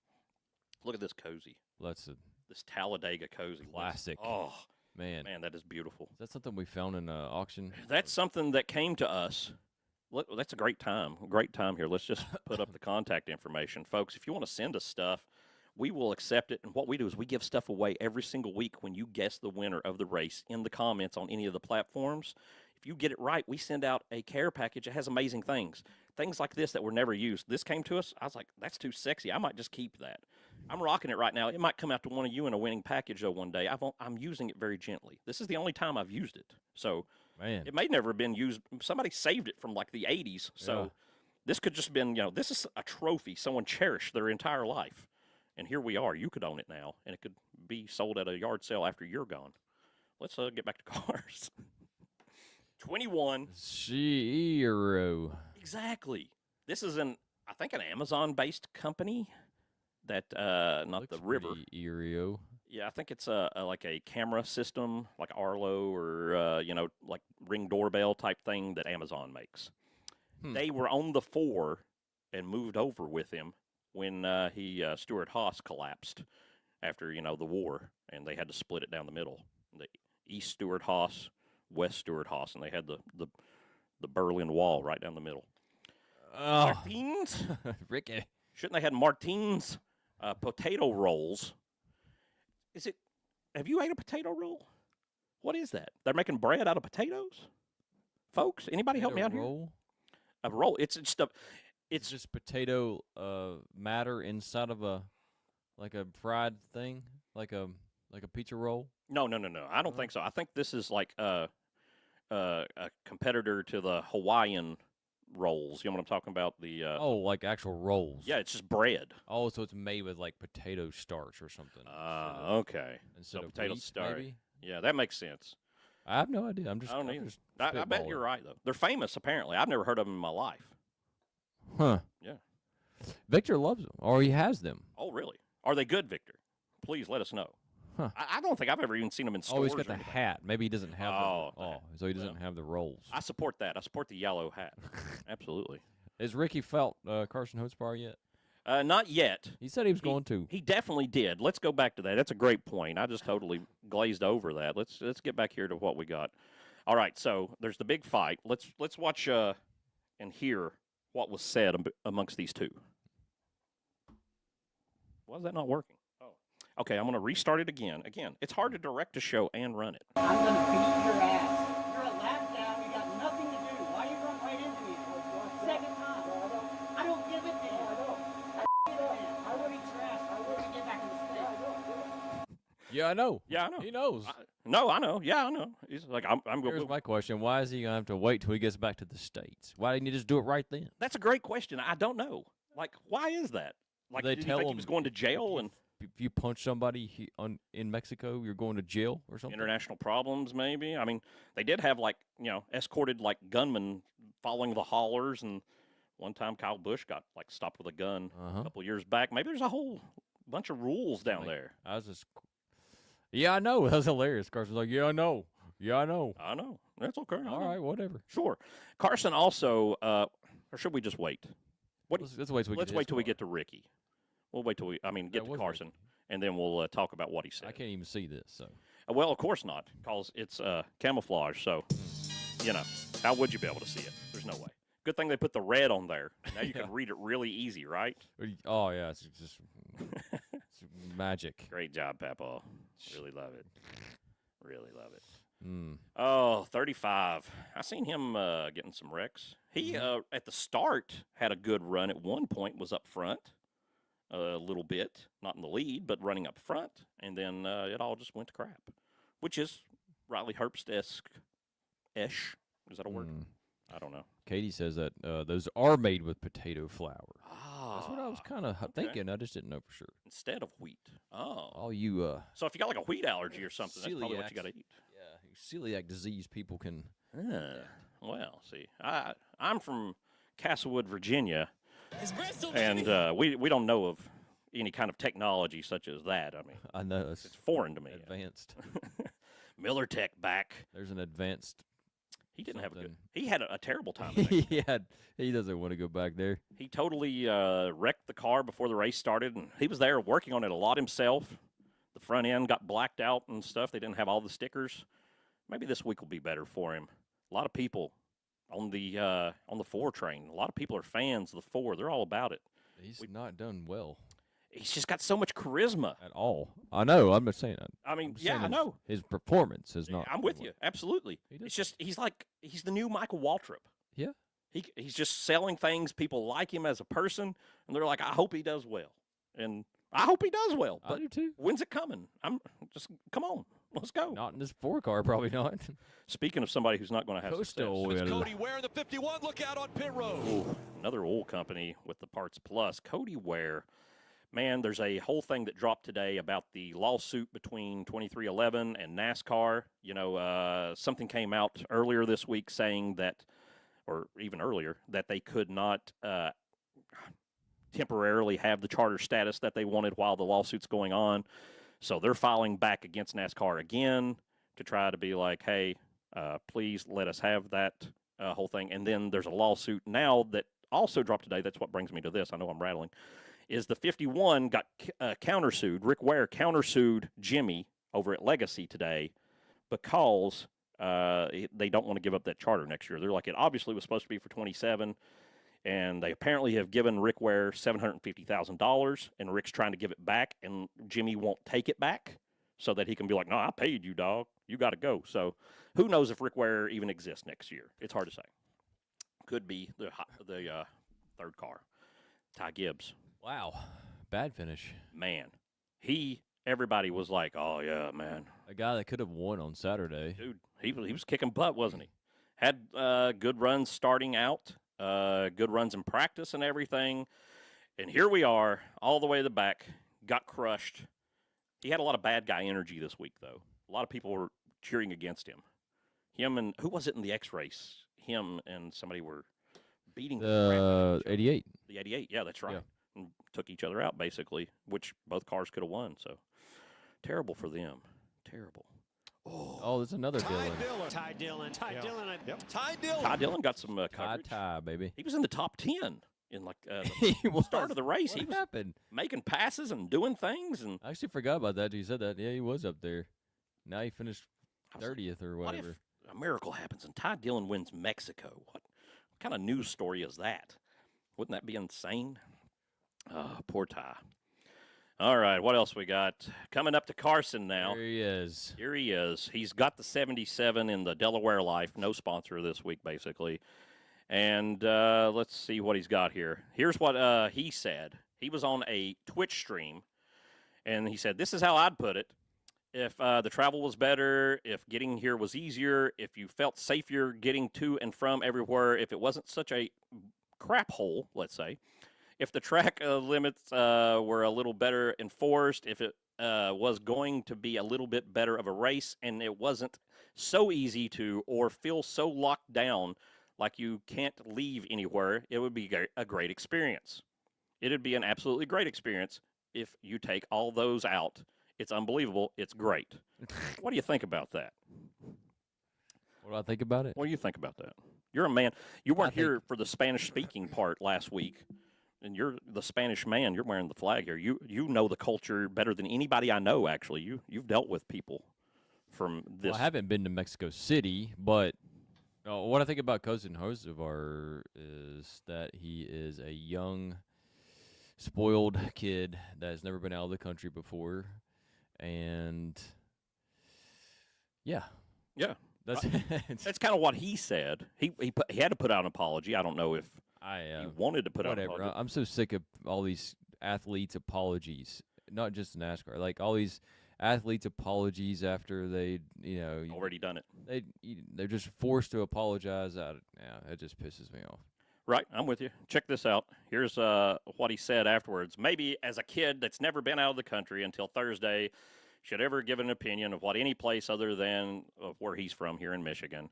Speaker 1: Look at this cozy.
Speaker 2: That's a
Speaker 1: This Talladega cozy.
Speaker 2: classic.
Speaker 1: Oh,
Speaker 2: man.
Speaker 1: that is beautiful.
Speaker 2: Is that something we found in an auction?
Speaker 1: That's something that came to us. Look, that's a great time. Great time here. Let's just put up the contact information. Folks, if you want to send us stuff, we will accept it. And what we do is we give stuff away every single week when you guess the winner of the race in the comments on any of the platforms. If you get it right, we send out a care package that has amazing things. Things like this that were never used. This came to us. I was like, that's too sexy. I might just keep that. I'm rocking it right now. It might come out to one of you in a winning package, though, one day. I'm using it very gently. This is the only time I've used it. So
Speaker 2: Man.
Speaker 1: it may never have been used. Somebody saved it from like the 80s. So this could just been, this is a trophy someone cherished their entire life. And here we are. You could own it now, and it could be sold at a yard sale after you're gone. Let's get back to cars. 21.
Speaker 2: Zero.
Speaker 1: Exactly. This is I think an Amazon-based company that not
Speaker 2: Looks
Speaker 1: the river.
Speaker 2: Erio.
Speaker 1: Yeah, I think it's like a camera system, like Arlo or like Ring doorbell type thing that Amazon makes. They were on the 4 and moved over with him when Stuart Haas collapsed after the war, and they had to split it down the middle. The East Stuart Haas, West Stuart Haas, and they had the Berlin Wall right down the middle.
Speaker 2: Oh,
Speaker 1: Martins?
Speaker 2: Ricky.
Speaker 1: Shouldn't they had Martins potato rolls? Have you ate a potato roll? What is that? They're making bread out of potatoes? Folks, anybody help me out
Speaker 2: roll?
Speaker 1: Here? A roll. It's
Speaker 2: just potato matter inside of a fried thing, like a pizza roll.
Speaker 1: No. I don't think so. I think this is like a competitor to the Hawaiian rolls. You know what I'm talking about?
Speaker 2: Like actual rolls.
Speaker 1: Yeah, it's just bread.
Speaker 2: Oh, so it's made with like potato starch or something.
Speaker 1: Okay.
Speaker 2: Instead of
Speaker 1: potato
Speaker 2: wheat,
Speaker 1: starch.
Speaker 2: maybe?
Speaker 1: Yeah, that makes sense.
Speaker 2: I have no idea. I'm just.
Speaker 1: I don't
Speaker 2: I'm
Speaker 1: either.
Speaker 2: just
Speaker 1: I bet
Speaker 2: spitballing.
Speaker 1: you're right though. They're famous apparently. I've never heard of them in my life.
Speaker 2: Huh.
Speaker 1: Yeah.
Speaker 2: Victor loves them, or he has them.
Speaker 1: Oh, really? Are they good, Victor? Please let us know.
Speaker 2: Huh.
Speaker 1: I don't think I've ever even seen them in stores.
Speaker 2: Oh, he's got
Speaker 1: or
Speaker 2: the
Speaker 1: anything.
Speaker 2: hat. Maybe he doesn't have so he doesn't
Speaker 1: well.
Speaker 2: have the rolls.
Speaker 1: I support that. I support the yellow hat. Absolutely.
Speaker 2: Is Ricky felt Carson Hocebar yet?
Speaker 1: Not yet.
Speaker 2: He said he was going to.
Speaker 1: He definitely did. Let's go back to that. That's a great point. I just totally glazed over that. Let's get back here to what we got. All right. So there's the big fight. Let's watch and hear what was said amongst these two. Why is that not working? Oh. Okay. I'm going to restart it again. Again, it's hard to direct a show and run it.
Speaker 5: I'm gonna beat your ass. You're a lap down. You got nothing to do. Why you run right into me? Second time. I don't give it to him. I already trashed. I already get back in the state.
Speaker 2: Yeah, I know.
Speaker 1: Yeah, I know.
Speaker 2: He knows.
Speaker 1: No, I know. Yeah, I know. He's like, I'm going.
Speaker 2: Here's my question: why is he gonna have to wait till he gets back to the States? Why didn't he just do it right then?
Speaker 1: That's a great question. I don't know. Like, why is that? Like,
Speaker 2: They
Speaker 1: did he
Speaker 2: tell
Speaker 1: think he
Speaker 2: him
Speaker 1: was going to jail and
Speaker 2: If you punch somebody in Mexico, you're going to jail or something.
Speaker 1: international problems? Maybe. I mean, they did have escorted gunmen following the haulers, and one time Kyle Busch got stopped with a gun a couple years back. Maybe there's a whole bunch of rules down there.
Speaker 2: I was just, yeah, I know. That was hilarious. Carson's like, yeah, I know. Yeah, I know.
Speaker 1: I know. That's okay.
Speaker 2: All right, whatever.
Speaker 1: Sure. Carson also, or should we just wait?
Speaker 2: Let's wait till
Speaker 1: we get to Ricky. We'll wait till get to Carson, and then we'll talk about what he said.
Speaker 2: I can't even see this, so.
Speaker 1: Well, of course not, because it's camouflage. So, how would you be able to see it? There's no way. Good thing they put the red on there. Now you can read it really easy, right?
Speaker 2: Oh, yeah, it's just it's magic.
Speaker 1: Great job, Papa. Really love it. Really love it.
Speaker 2: Mm.
Speaker 1: Oh, 35. I seen him getting some wrecks. He, at the start, had a good run. At one point, was up front a little bit. Not in the lead, but running up front. And then it all just went to crap, which is Riley Herbst-ish. Is that a word? I don't know.
Speaker 2: Katie says that those are made with potato flour.
Speaker 1: Ah,
Speaker 2: That's what I was kind of thinking. I just didn't know for sure.
Speaker 1: Instead of wheat. Oh.
Speaker 2: All you
Speaker 1: So if you got like a wheat allergy or something, that's probably what you got to eat.
Speaker 2: Yeah, celiac disease people can.
Speaker 1: Well, see, I'm from Castlewood, Virginia, and we don't know of any kind of technology such as that. I mean,
Speaker 2: I know
Speaker 1: it's foreign to me.
Speaker 2: Advanced.
Speaker 1: Miller Tech back.
Speaker 2: There's an advanced.
Speaker 1: He didn't have a good. He had a terrible time.
Speaker 2: He doesn't want to go back there.
Speaker 1: He totally wrecked the car before the race started, and he was there working on it a lot himself. The front end got blacked out and stuff. They didn't have all the stickers. Maybe this week will be better for him. A lot of people on the 4 train. A lot of people are fans of the 4. They're all about it.
Speaker 2: He's not done well
Speaker 1: He's just got so much charisma.
Speaker 2: at all. I know. I'm not saying that.
Speaker 1: I mean,
Speaker 2: I'm
Speaker 1: yeah,
Speaker 2: saying
Speaker 1: I know.
Speaker 2: His performance is not.
Speaker 1: I'm with you. Absolutely.
Speaker 2: He does
Speaker 1: It's just he's the new Michael Waltrip.
Speaker 2: Yeah.
Speaker 1: He's just selling things. People like him as a person, and they're like, I hope he does well. And I hope he does well.
Speaker 2: I
Speaker 1: But
Speaker 2: do too.
Speaker 1: when's it coming? I'm just come on. Let's go.
Speaker 2: Not in this 4 car, probably not.
Speaker 1: Speaking of somebody who's not going to have
Speaker 2: Coastal
Speaker 1: success.
Speaker 2: oil.
Speaker 3: Cody Ware in the 51. Look out on pit road.
Speaker 1: Ooh, another oil company with the Parts Plus. Cody Ware. Man, there's a whole thing that dropped today about the lawsuit between 2311 and NASCAR. You know, something came out earlier this week saying that, or even earlier, that they could not temporarily have the charter status that they wanted while the lawsuit's going on. So they're filing back against NASCAR again to try to be like, hey, please let us have that whole thing. And then there's a lawsuit now that also dropped today. That's what brings me to this. I know I'm rattling. Is the 51 got countersued. Rick Ware countersued Jimmy over at Legacy today because they don't want to give up that charter next year. They're like, it obviously was supposed to be for 27, and they apparently have given Rick Ware $750,000, and Rick's trying to give it back, and Jimmy won't take it back so that he can be like, no, I paid you, dog. You got to go. So who knows if Rick Ware even exists next year? It's hard to say. Could be the third car. Ty Gibbs.
Speaker 2: Wow. Bad finish.
Speaker 1: Man, everybody was like, oh, yeah, man.
Speaker 2: A guy that could have won on Saturday.
Speaker 1: Dude, he was kicking butt, wasn't he? Had good runs starting out, good runs in practice and everything. And here we are, all the way to the back, got crushed. He had a lot of bad guy energy this week, though. A lot of people were cheering against him. Him and, who was it in the X race? Him and somebody were beating
Speaker 2: The 88.
Speaker 1: The 88, yeah, that's right.
Speaker 2: Yeah.
Speaker 1: And took each other out, basically, which both cars could have won. So terrible for them. Terrible.
Speaker 2: Oh, there's another Dylan.
Speaker 5: Ty Dillon.
Speaker 3: Ty
Speaker 1: Dillon got some
Speaker 2: Ty,
Speaker 1: coverage.
Speaker 2: baby.
Speaker 1: He was in the top 10 in like the
Speaker 2: He was.
Speaker 1: start of the race.
Speaker 2: What
Speaker 1: He was
Speaker 2: happened?
Speaker 1: making passes and doing things. And
Speaker 2: I actually forgot about that. You said that. Yeah, he was up there. Now he finished
Speaker 1: I was like,
Speaker 2: 30th or
Speaker 1: what
Speaker 2: whatever.
Speaker 1: if a miracle happens and Ty Dillon wins Mexico? What kind of news story is that? Wouldn't that be insane? Oh, poor Ty. All right, what else we got? Coming up to Carson now.
Speaker 2: There he is.
Speaker 1: Here he is. He's got the 77 in the Delaware Life. No sponsor this week, basically. And let's see what he's got here. Here's what he said. He was on a Twitch stream, and he said, this is how I'd put it. If the travel was better, if getting here was easier, if you felt safer getting to and from everywhere, if it wasn't such a crap hole, let's say, if the track limits were a little better enforced, if it was going to be a little bit better of a race, and it wasn't so easy to or feel so locked down like you can't leave anywhere, it would be a great experience. It would be an absolutely great experience if you take all those out. It's unbelievable. It's great. What do you think about that?
Speaker 2: What do I think about it?
Speaker 1: What do you think about that? You're a man. You weren't here for the Spanish-speaking part last week, and you're the Spanish man. You're wearing the flag here. You know the culture better than anybody I know, actually. You've dealt with people from this.
Speaker 2: Well, I haven't been to Mexico City, but what I think about Cousin Josevar is that he is a young, spoiled kid that has never been out of the country before. And, yeah. That's
Speaker 1: That's kind of what he said. He had to put out an apology. I don't know if he wanted to put out an
Speaker 2: whatever.
Speaker 1: apology.
Speaker 2: I'm so sick of all these athletes' apologies, not just NASCAR. Like all these athletes' apologies after they,
Speaker 1: Already done it.
Speaker 2: They're just forced to apologize. It just pisses me off.
Speaker 1: Right, I'm with you. Check this out. Here's what he said afterwards. Maybe as a kid that's never been out of the country until Thursday, should ever give an opinion of what any place other than where he's from here in Michigan.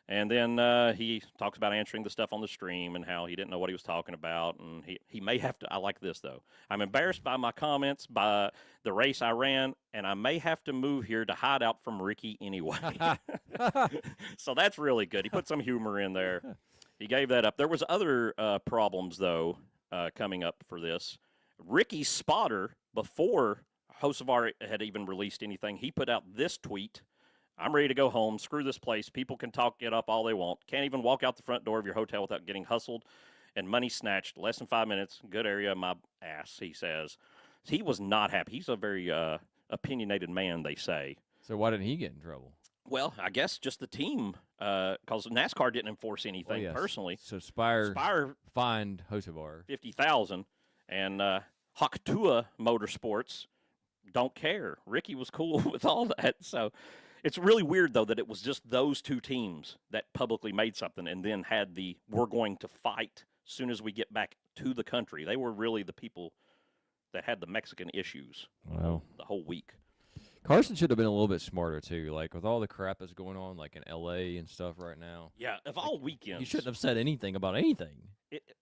Speaker 1: And then he talks about answering the stuff on the stream and how he didn't know what he was talking about. And he may have to. I like this, though. I'm embarrassed by my comments, by the race I ran, and I may have to move here to hide out from Ricky anyway. So that's really good. He put some humor in there. He gave that up. There was other problems, though, coming up for this. Ricky's spotter, before Hocevar had even released anything, he put out this tweet. I'm ready to go home. Screw this place. People can get up all they want. Can't even walk out the front door of your hotel without getting hustled and money snatched. Less than 5 minutes. Good area of my ass, he says. He was not happy. He's a very opinionated man, they say.
Speaker 2: So why didn't he get in trouble?
Speaker 1: Well, I guess just the team, because NASCAR didn't enforce anything personally.
Speaker 2: So Spire fined Hocevar
Speaker 1: $50,000, and Haktua Motorsports don't care. Ricky was cool with all that, so it's really weird though that it was just those two teams that publicly made something, and then had we're going to fight as soon as we get back to the country. They were really the people that had the Mexican issues.
Speaker 2: Wow.
Speaker 1: The whole week.
Speaker 2: Carson should have been a little bit smarter too. Like with all the crap that's going on, like in LA and stuff right now.
Speaker 1: Yeah, of all weekends,
Speaker 2: you shouldn't have said anything about anything.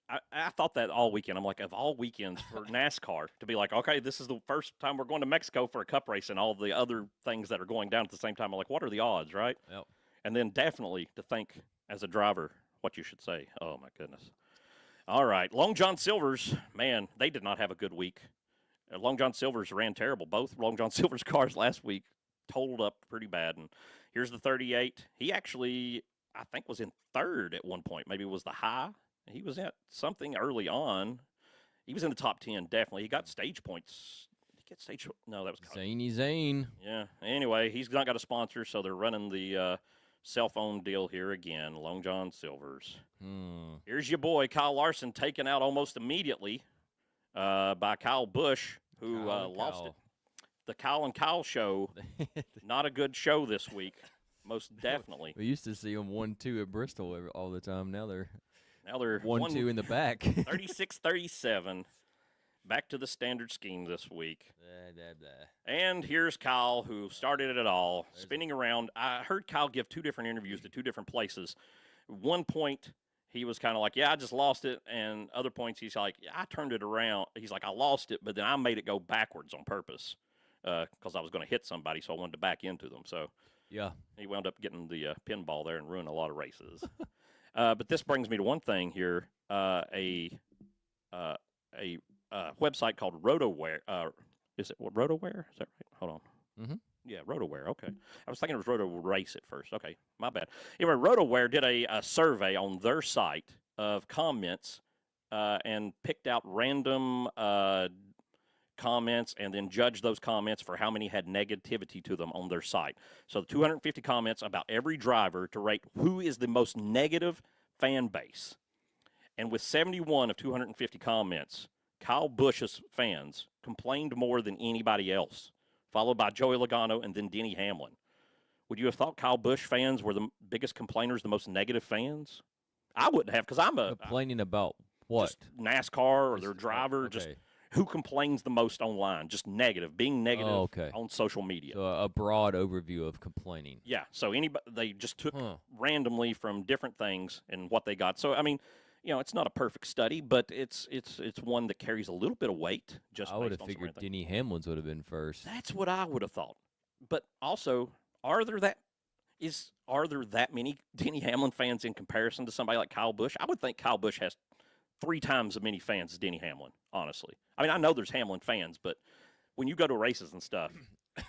Speaker 1: I thought that all weekend. I'm like, of all weekends for NASCAR to be like, okay, this is the first time we're going to Mexico for a cup race, and all the other things that are going down at the same time. I'm like, what are the odds, right?
Speaker 2: Yep.
Speaker 1: And then definitely to think as a driver what you should say. Oh my goodness. All right, Long John Silver's, man, they did not have a good week. Long John Silver's ran terrible. Both Long John Silver's cars last week totaled up pretty bad. And here's the 38. He actually, I think, was in third at one point. Maybe it was the high. He was at something early on. He was in the top 10, definitely. He got stage points. Did he get stage? No, that was
Speaker 2: Zany Zane.
Speaker 1: Yeah. Anyway, he's not got a sponsor, so they're running the cell phone deal here again. Long John Silver's. Here's your boy, Kyle Larson, taken out almost immediately by Kyle Busch, who lost it. The Kyle and Kyle show, not a good show this week, most definitely.
Speaker 2: We used to see them 1-2 at Bristol all the time. Now they're 1-2 in the back.
Speaker 1: 36-37. Back to the standard scheme this week.
Speaker 2: Blah, blah, blah.
Speaker 1: And here's Kyle, who started it all, spinning around. I heard Kyle give two different interviews to two different places. One point, he was kind of like, yeah, I just lost it. And other points, he's like, yeah, I turned it around. He's like, I lost it, but then I made it go backwards on purpose because I was going to hit somebody, so I wanted to back into them. So
Speaker 2: yeah,
Speaker 1: he wound up getting the pinball there and ruined a lot of races. But this brings me to one thing here. A website called RotoWare. Is it RotoWare? Is that right? Hold on.
Speaker 2: Mm-hmm.
Speaker 1: Yeah, RotoWare. Okay. I was thinking it was Roto Race at first. Okay, my bad. Anyway, RotoWare did a survey on their site of comments and picked out random comments and then judged those comments for how many had negativity to them on their site. So 250 comments about every driver to rate who is the most negative fan base. And with 71 of 250 comments, Kyle Busch's fans complained more than anybody else, followed by Joey Logano and then Denny Hamlin. Would you have thought Kyle Busch fans were the biggest complainers, the most negative fans? I wouldn't have, because I'm
Speaker 2: complaining about what?
Speaker 1: Just NASCAR or their driver,
Speaker 2: okay.
Speaker 1: Just who complains the most online, just negative, being negative on social media.
Speaker 2: So a broad overview of complaining.
Speaker 1: Yeah, so they just took randomly from different things and what they got. So, I mean, you know, it's not a perfect study, but it's one that carries a little bit of weight. Just
Speaker 2: I would have figured Denny Hamlin's would have been first.
Speaker 1: That's what I would have thought. But also, are there that many Denny Hamlin fans in comparison to somebody like Kyle Busch? I would think Kyle Busch has 3 times as many fans as Denny Hamlin, honestly. I mean, I know there's Hamlin fans, but when you go to races and stuff,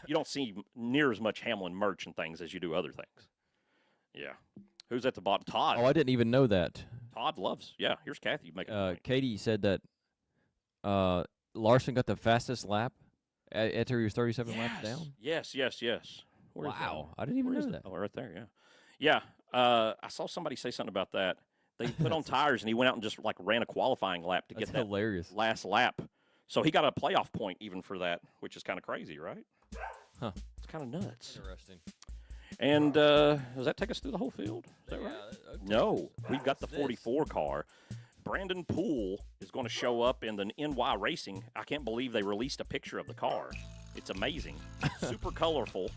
Speaker 1: you don't see near as much Hamlin merch and things as you do other things. Yeah. Who's at the bottom? Todd.
Speaker 2: Oh, I didn't even know that.
Speaker 1: Todd loves. Yeah, here's Kathy making a point.
Speaker 2: Katie said that Larson got the fastest lap after he was 37 laps down.
Speaker 1: Yes.
Speaker 2: Wow, I didn't even know that.
Speaker 1: Oh, right there, yeah. I saw somebody say something about that. They put on tires, and he went out and just like ran a qualifying lap to get that
Speaker 2: hilarious
Speaker 1: last lap. So he got a playoff point even for that, which is kind of crazy, right?
Speaker 2: Huh.
Speaker 1: It's kind of nuts.
Speaker 2: Interesting.
Speaker 1: And does that take us through the whole field? Is that right? No, we've got the 44 car. Brandon Poole is going to show up in the NY Racing. I can't believe they released a picture of the car. It's amazing. Super colorful.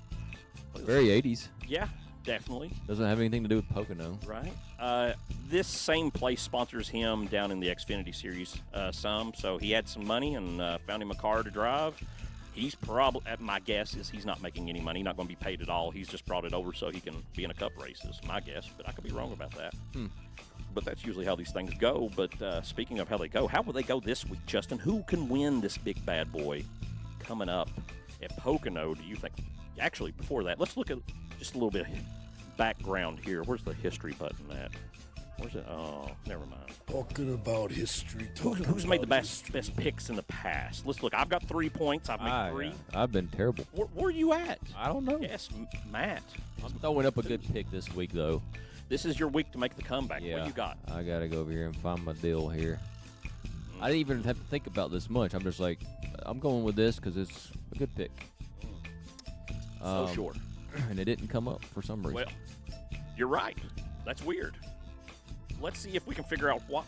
Speaker 2: Very 80s.
Speaker 1: Yeah, definitely.
Speaker 2: Doesn't have anything to do with Pocono.
Speaker 1: Right. This same place sponsors him down in the Xfinity Series some, so he had some money and found him a car to drive. He's probably, my guess is he's not making any money, not going to be paid at all. He's just brought it over so he can be in a cup race, is my guess, but I could be wrong about that. But that's usually how these things go. But speaking of how they go, how will they go this week, Justin? Who can win this big bad boy coming up at Pocono, do you think? Actually, before that, let's look at just a little bit of background here. Where's the history button at? Where's it? Oh, never mind.
Speaker 6: Talking about history.
Speaker 1: Who's made the best picks in the past? Let's look. I've got 3 points. I've made 3.
Speaker 2: I've been terrible.
Speaker 1: Where are you at?
Speaker 2: I don't know.
Speaker 1: Yes, Matt.
Speaker 2: I'm throwing up a good pick this week, though.
Speaker 1: This is your week to make the comeback.
Speaker 2: Yeah,
Speaker 1: What you got?
Speaker 2: I got to go over here and find my deal here. I didn't even have to think about this much. I'm just like, I'm going with this because it's a good pick.
Speaker 1: So short.
Speaker 2: And it didn't come up for some reason.
Speaker 1: Well, you're right. That's weird. Let's see if we can figure out why.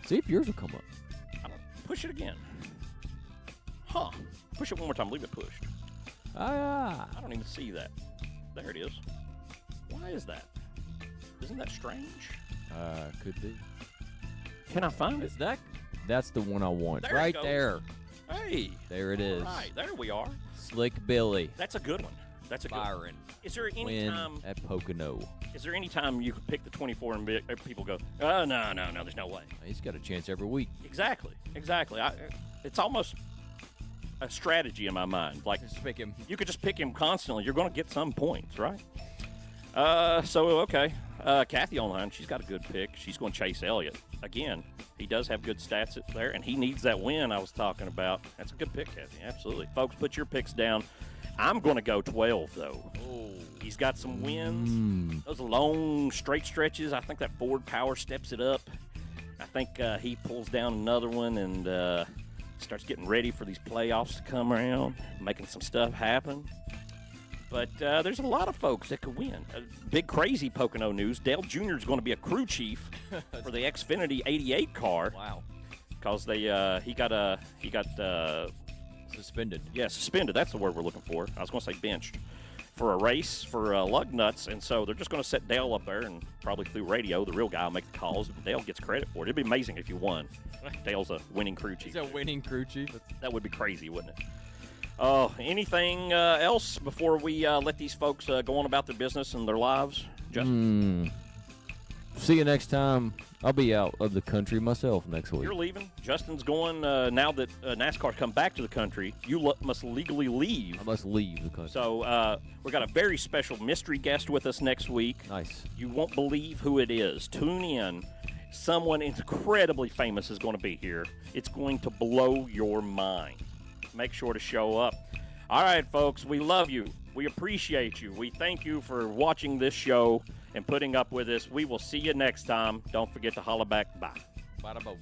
Speaker 2: See if yours will come up.
Speaker 1: Push it again. Huh. Push it one more time. Leave it pushed.
Speaker 2: Ah.
Speaker 1: I don't even see that. There it is. Why is that? Isn't that strange?
Speaker 2: Could be.
Speaker 1: Can I find it?
Speaker 2: Is that? That's the one I want.
Speaker 1: There it
Speaker 2: right
Speaker 1: goes.
Speaker 2: there.
Speaker 1: Hey.
Speaker 2: There it is.
Speaker 1: All right. There we are.
Speaker 2: Slick Billy.
Speaker 1: That's a good one. That's a good one.
Speaker 2: Byron.
Speaker 1: Is there any
Speaker 2: Win
Speaker 1: time?
Speaker 2: at Pocono.
Speaker 1: Is there any time you could pick the 24 and people go, oh, no, there's no way.
Speaker 2: He's got a chance every week.
Speaker 1: Exactly. It's almost a strategy in my mind. Like,
Speaker 2: Just pick him.
Speaker 1: you could just pick him constantly. You're going to get some points, right? Okay. Kathy online, she's got a good pick. She's going to chase Elliott. Again, he does have good stats there, and he needs that win I was talking about. That's a good pick, Kathy. Absolutely. Folks, put your picks down. I'm going to go 12, though.
Speaker 2: Oh.
Speaker 1: He's got some wins. Those long straight stretches. I think that Ford Power steps it up. I think he pulls down another one and starts getting ready for these playoffs to come around, making some stuff happen. But there's a lot of folks that could win. Big crazy Pocono news. Dale Jr. is going to be a crew chief for the Xfinity 88 car.
Speaker 2: Wow.
Speaker 1: Because he got
Speaker 2: Suspended.
Speaker 1: Yeah, suspended. That's the word we're looking for. I was going to say benched for a race for lug nuts, and so they're just going to set Dale up there and probably through radio, the real guy will make the calls, but Dale gets credit for it. It'd be amazing if you won. Dale's a winning crew chief.
Speaker 2: He's a winning crew chief.
Speaker 1: That would be crazy, wouldn't it? Anything else before we let these folks go on about their business and their lives? Justin?
Speaker 2: See you next time. I'll be out of the country myself next week.
Speaker 1: You're leaving. Justin's going. Now that NASCAR's come back to the country, you must legally leave.
Speaker 2: I must leave the country.
Speaker 1: So we've got a very special mystery guest with us next week.
Speaker 2: Nice.
Speaker 1: You won't believe who it is. Tune in. Someone incredibly famous is going to be here. It's going to blow your mind. Make sure to show up. All right, folks, we love you. We appreciate you. We thank you for watching this show and putting up with us. We will see you next time. Don't forget to holla back. Bye.
Speaker 2: Bada boom.